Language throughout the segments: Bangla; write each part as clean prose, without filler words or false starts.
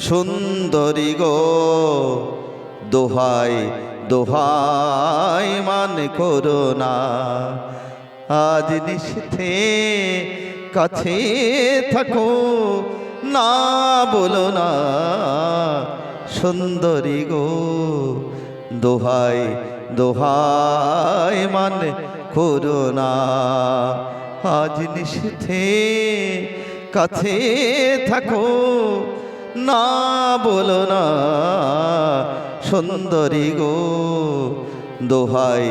সুন্দরী গো দোহাই দোহাই মান করো না। আজ নিশিথে কাছে থাকো, না বলো না। সুন্দরী গো দোহাই দোহাই মান করো না। আজ নিশিথে কাছে থাকো, না বলো না। সুন্দরী গো দোহাই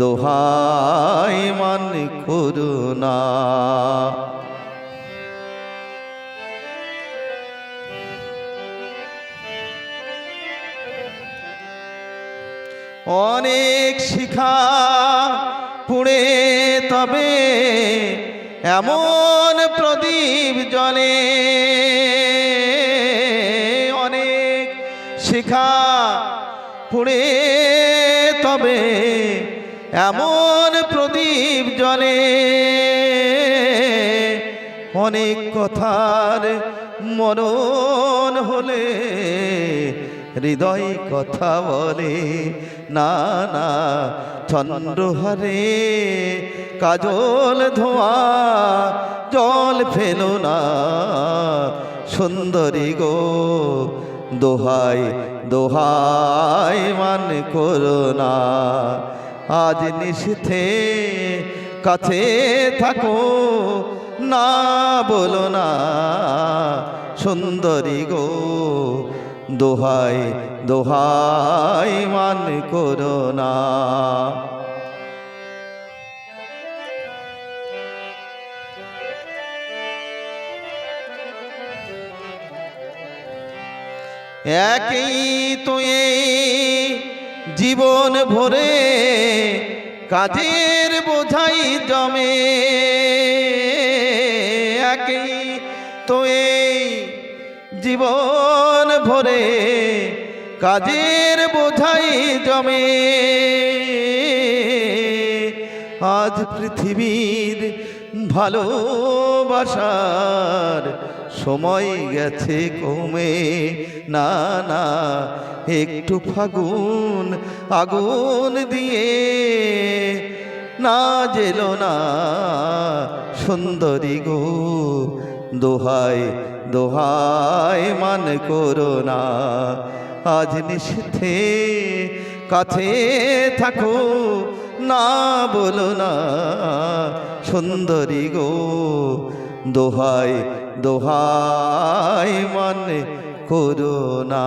দোহাই মান করো না। অনেক শিখা পুড়ে তবে এমন প্রদীপ জ্বলে। অনেক শিখা পুড়ে তবে এমন প্রদীপ জ্বলে। অনেক কথার মরণ হলে হৃদয় কথা বলে না না। চন্দ্রহারে কাজল ধোয়া জল ফেলো না। সুন্দরী গো দোহাই দোহাই মান করো না। আজ নিশিথে কাছে থাকো, না বলো না। সুন্দরী গো দোহাই দোহাই মান করো না। একই তো এই জীবন ভরে কাজের বোঝাই জমে। একই তো এই জীবন ভরে কাজের বোঝাই জমে। আজ পৃথিবীর ভালোবাসার সময় গেছে কমে, না না। একটু ফাগুন আগুন দিয়ে না জেলো না। সুন্দরী গো দোহাই দোহাই মান করো না। আজ নিশিথে কাছে থাকো, না বলো না। সুন্দরী গো দোহাই দোহাই মান করো না।